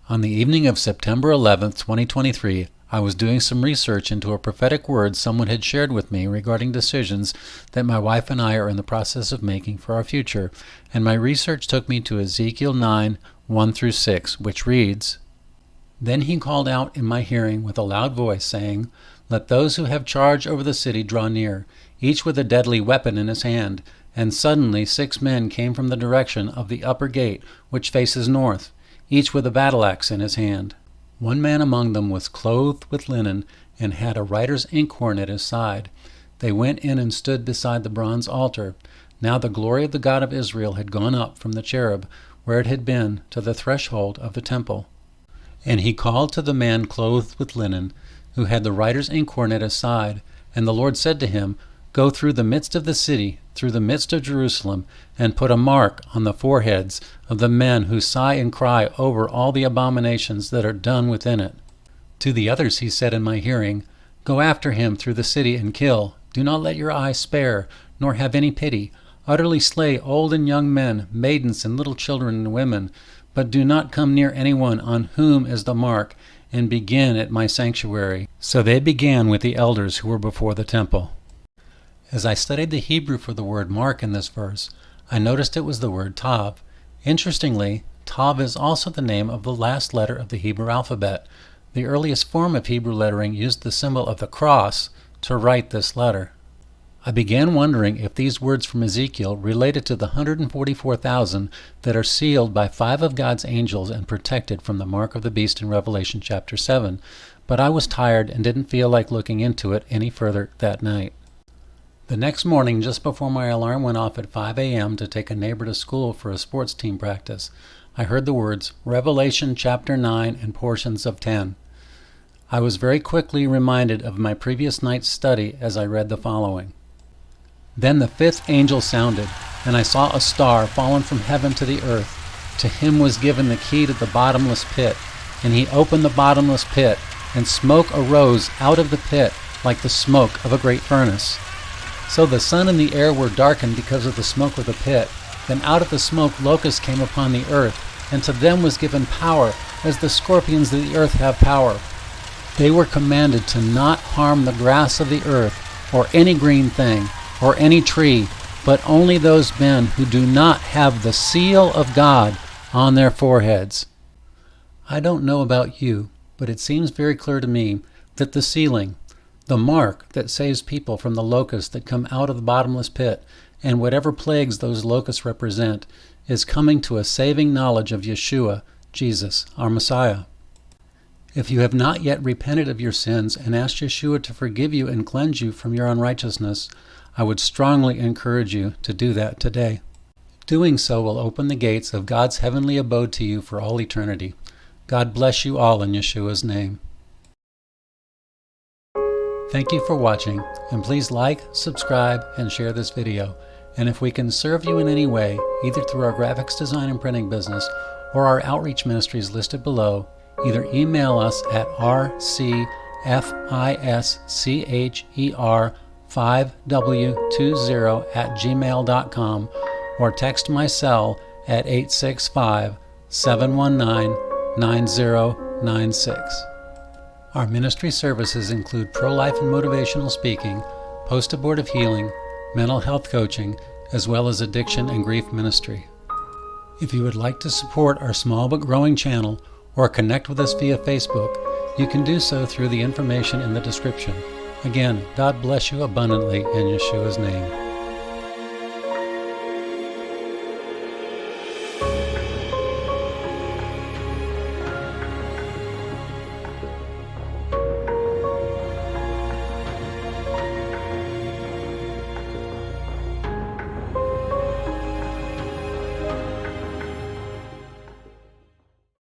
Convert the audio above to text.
On the evening of September 11th, 2023, I was doing some research into a prophetic word someone had shared with me regarding decisions that my wife and I are in the process of making for our future, and my research took me to Ezekiel 9, 1-6, which reads, "Then he called out in my hearing with a loud voice, saying, Let those who have charge over the city draw near, each with a deadly weapon in his hand. And suddenly 6 men came from the direction of the upper gate, which faces north, each with a battle axe in his hand. One man among them was clothed with linen, and had a writer's inkhorn at his side. They went in and stood beside the bronze altar. Now the glory of the God of Israel had gone up from the cherub, where it had been, to the threshold of the temple. And he called to the man clothed with linen, who had the writer's inkhorn at his side, and the Lord said to him, Go through the midst of the city, through the midst of Jerusalem, and put a mark on the foreheads of the men who sigh and cry over all the abominations that are done within it. To the others he said in my hearing, Go after him through the city and kill. Do not let your eye spare, nor have any pity. Utterly slay old and young men, maidens and little children and women, but do not come near anyone on whom is the mark, and begin at my sanctuary." So they began with the elders who were before the temple. As I studied the Hebrew for the word mark in this verse, I noticed it was the word tav. Interestingly, tav is also the name of the last letter of the Hebrew alphabet. The earliest form of Hebrew lettering used the symbol of the cross to write this letter. I began wondering if these words from Ezekiel related to the 144,000 that are sealed by 5 of God's angels and protected from the mark of the beast in Revelation chapter 7, but I was tired and didn't feel like looking into it any further that night. The next morning, just before my alarm went off at 5 a.m. to take a neighbor to school for a sports team practice, I heard the words, Revelation chapter 9 and portions of 10. I was very quickly reminded of my previous night's study as I read the following. Then the 5th angel sounded, and I saw a star fallen from heaven to the earth. To him was given the key to the bottomless pit, and he opened the bottomless pit, and smoke arose out of the pit like the smoke of a great furnace. So the sun and the air were darkened because of the smoke of the pit. Then out of the smoke locusts came upon the earth, and to them was given power, as the scorpions of the earth have power. They were commanded to not harm the grass of the earth, or any green thing, or any tree, but only those men who do not have the seal of God on their foreheads. I don't know about you, but it seems very clear to me that the sealing, the mark that saves people from the locusts that come out of the bottomless pit, and whatever plagues those locusts represent, is coming to a saving knowledge of Yeshua, Jesus, our Messiah. If you have not yet repented of your sins and asked Yeshua to forgive you and cleanse you from your unrighteousness, I would strongly encourage you to do that today. Doing so will open the gates of God's heavenly abode to you for all eternity. God bless you all in Yeshua's name. Thank you for watching, and please like, subscribe, and share this video. And if we can serve you in any way, either through our graphics design and printing business or our outreach ministries listed below, either email us at rcfischer5w20@gmail.com or text my cell at 865-719-9096. Our ministry services include pro-life and motivational speaking, post-abortive healing, mental health coaching, as well as addiction and grief ministry. If you would like to support our small but growing channel or connect with us via Facebook, you can do so through the information in the description. Again, God bless you abundantly in Yeshua's name.